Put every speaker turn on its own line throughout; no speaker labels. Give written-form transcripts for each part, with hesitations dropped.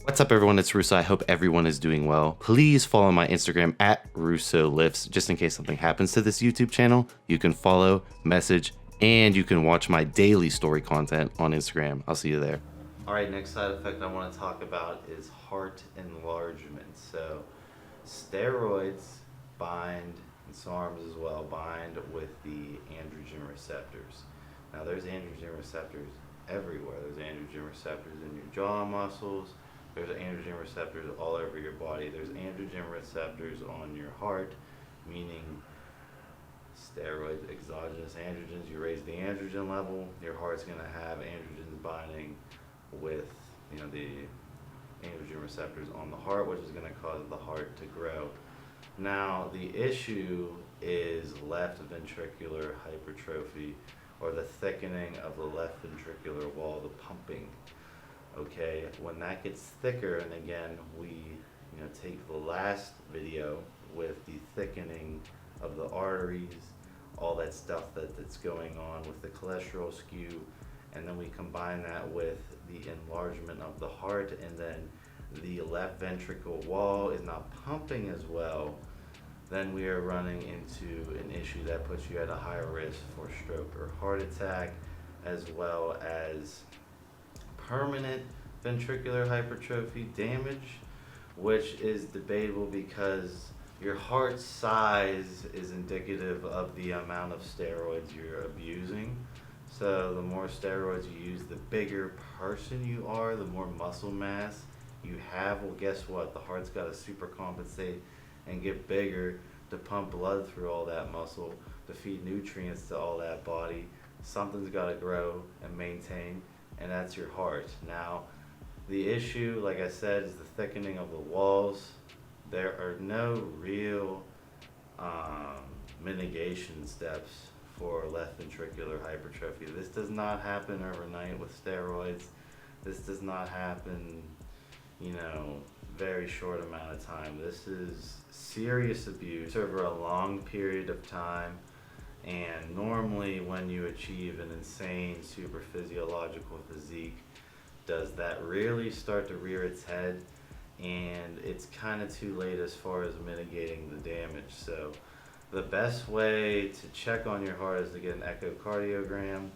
What's up everyone, it's Russo. I hope everyone is doing well. Please follow my Instagram at RussoLifts, just in case something happens to this YouTube channel. You can follow, message, and you can watch my daily story content on Instagram. I'll see you there. All right, next side effect I want to talk about is heart enlargement. So steroids bind, and SARMS as well, bind with the androgen receptors. Now there's androgen receptors everywhere. There's androgen receptors in your jaw muscles. There's androgen receptors all over your body. There's androgen receptors on your heart, meaning steroids, exogenous androgens. You raise the androgen level, your heart's going to have androgens binding with, the androgen receptors on the heart, which is going to cause the heart to grow. Now, the issue is left ventricular hypertrophy, or the thickening of the left ventricular wall, the pumping. Okay, when that gets thicker, and again, we take the last video with the thickening of the arteries, all that stuff that's going on with the cholesterol skew, and then we combine that with the enlargement of the heart, and then the left ventricle wall is not pumping as well, then we are running into an issue that puts you at a higher risk for stroke or heart attack, as well as permanent ventricular hypertrophy damage, which is debatable because your heart size is indicative of the amount of steroids you're abusing. So the more steroids you use, the bigger person you are, the more muscle mass you have. Well, guess what? The heart's got to supercompensate and get bigger to pump blood through all that muscle, to feed nutrients to all that body. Something's got to grow and maintain, and that's your heart. Now, the issue, like I said, is the thickening of the walls. There are no real mitigation steps for left ventricular hypertrophy. This does not happen overnight with steroids. This does not happen, very short amount of time. This is serious abuse over a long period of time. And normally when you achieve an insane super physiological physique, does that really start to rear its head, and it's kind of too late as far as mitigating the damage. So the best way to check on your heart is to get an echocardiogram.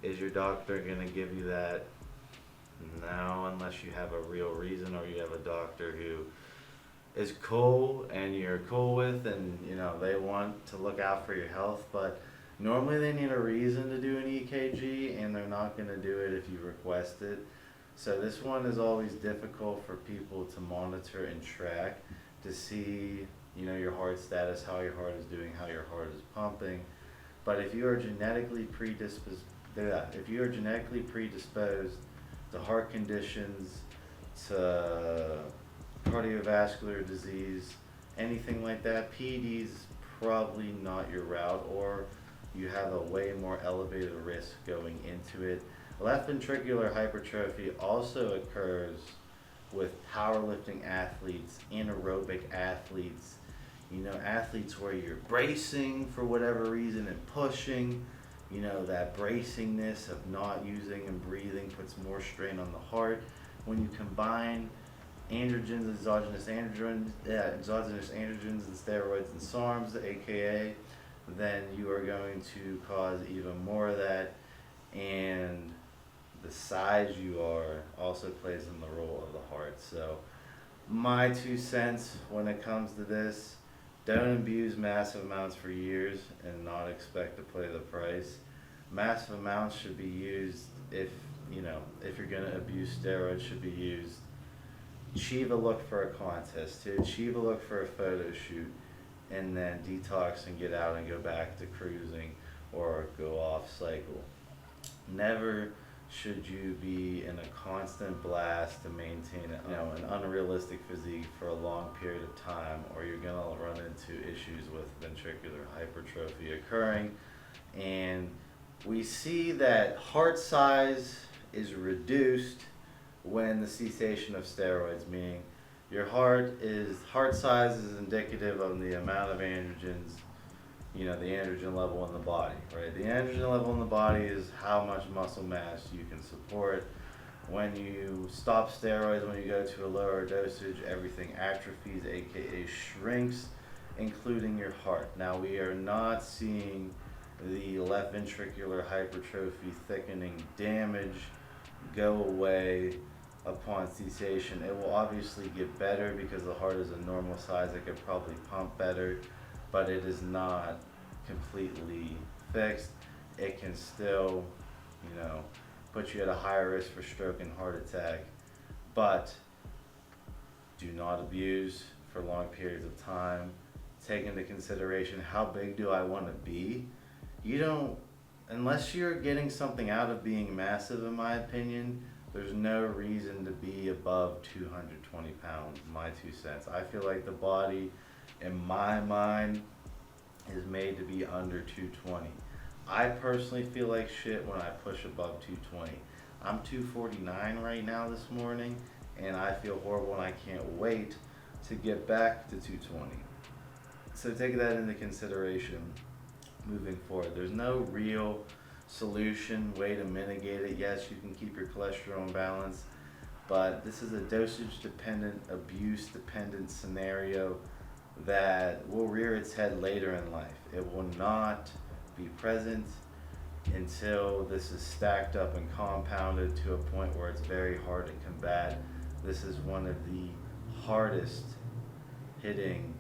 Is your doctor going to give you that? No, unless you have a real reason, or you have a doctor who is cool and you're cool with, and they want to look out for your health. But normally they need a reason to do an EKG, and they're not going to do it if you request it. So this one is always difficult for people to monitor and track to see your heart status, how your heart is doing, how your heart is pumping. But if you are genetically predisposed to heart conditions, to cardiovascular disease, anything like that, PED is probably not your route, or you have a way more elevated risk going into it. Left ventricular hypertrophy also occurs with powerlifting athletes, anaerobic athletes, athletes where you're bracing for whatever reason and pushing. That bracingness of not using and breathing puts more strain on the heart. When you combine androgens, exogenous androgens, and steroids and SARMs, aka, then you are going to cause even more of that. And the size you are also plays in the role of the heart. So my 2 cents when it comes to this: don't abuse massive amounts for years and not expect to pay the price. Massive amounts should be used if you're going to abuse steroids, should be used. Achieve a look for a contest, to achieve a look for a photo shoot, and then detox and get out and go back to cruising or go off cycle. Never should you be in a constant blast to maintain an unrealistic physique for a long period of time, or you're going to run into issues with ventricular hypertrophy occurring. And we see that heart size is reduced when the cessation of steroids, meaning your heart size is indicative of the amount of androgens, the androgen level in the body, right? The androgen level in the body is how much muscle mass you can support. When you stop steroids, when you go to a lower dosage, everything atrophies, aka shrinks, including your heart. Now, we are not seeing the left ventricular hypertrophy thickening damage go away upon cessation. It will obviously get better because the heart is a normal size. It could probably pump better, but it is not completely fixed. It can still, put you at a higher risk for stroke and heart attack, but do not abuse for long periods of time. Take into consideration, how big do I want to be? You don't, unless you're getting something out of being massive, in my opinion, there's no reason to be above 220 pounds, my 2 cents. I feel like the body, in my mind, is made to be under 220. I personally feel like shit when I push above 220. I'm 249 right now this morning, and I feel horrible, and I can't wait to get back to 220. So take that into consideration moving forward. There's no real solution, way to mitigate it. Yes, you can keep your cholesterol in balance, but this is a dosage dependent, abuse dependent scenario that will rear its head later in life. It will not be present until this is stacked up and compounded to a point where it's very hard to combat. This is one of the hardest hitting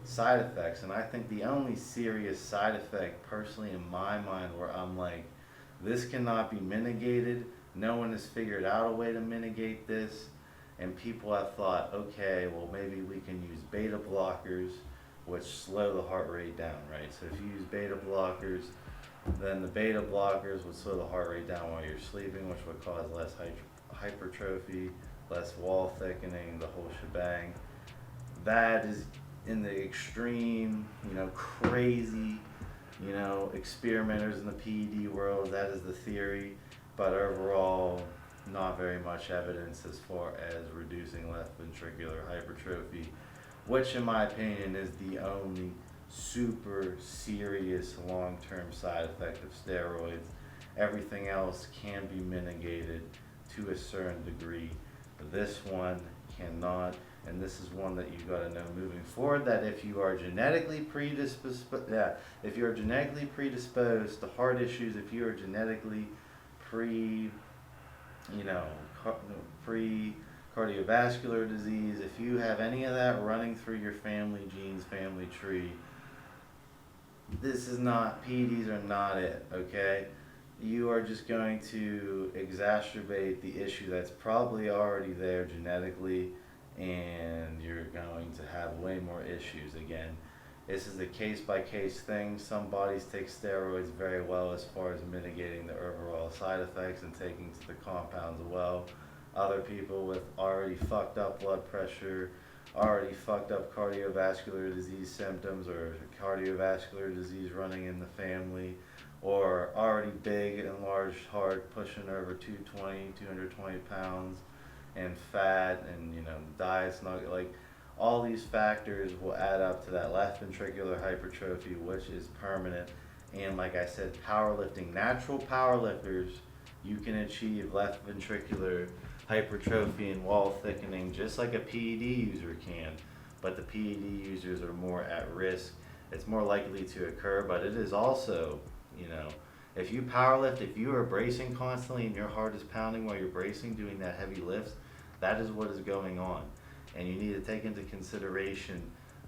side effects, and I think the only serious side effect personally in my mind where I'm like, this cannot be mitigated, no one has figured out a way to mitigate this, and people have thought, okay, well, maybe we can use beta blockers, which slow the heart rate down, right? So if you use beta blockers, then the beta blockers would slow the heart rate down while you're sleeping, which would cause less hypertrophy, less wall thickening, the whole shebang. That is in the extreme, crazy, experimenters in the PED world, that is the theory, but overall, not very much evidence as far as reducing left ventricular hypertrophy, which in my opinion is the only super serious long-term side effect of steroids. Everything else can be mitigated to a certain degree. This one cannot, and this is one that you got to know moving forward, that if you are genetically predisposed to heart issues, if you are genetically pre-cardiovascular disease, if you have any of that running through your family genes, family tree, this is not, PEDs are not it, okay? You are just going to exacerbate the issue that's probably already there genetically, and you're going to have way more issues. Again, this is a case-by-case thing. Some bodies take steroids very well as far as mitigating the overall side effects and taking to the compounds well. Other people with already fucked up blood pressure, already fucked up cardiovascular disease symptoms, or cardiovascular disease running in the family, or already big enlarged heart pushing over 220 pounds, and fat, and diet's not, like, all these factors will add up to that left ventricular hypertrophy, which is permanent. And like I said, powerlifting, natural powerlifters, you can achieve left ventricular hypertrophy and wall thickening just like a PED user can, but the PED users are more at risk. It's more likely to occur, but it is also, if you powerlift, if you are bracing constantly and your heart is pounding while you're bracing, doing that heavy lifts, that is what is going on. And you need to take into consideration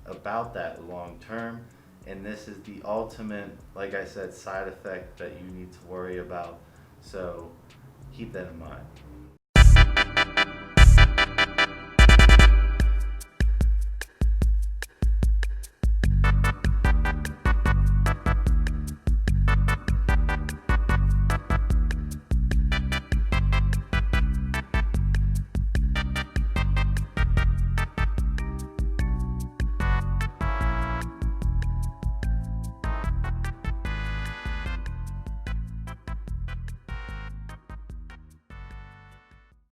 about that long term. And this is the ultimate, like I said, side effect that you need to worry about. So keep that in mind.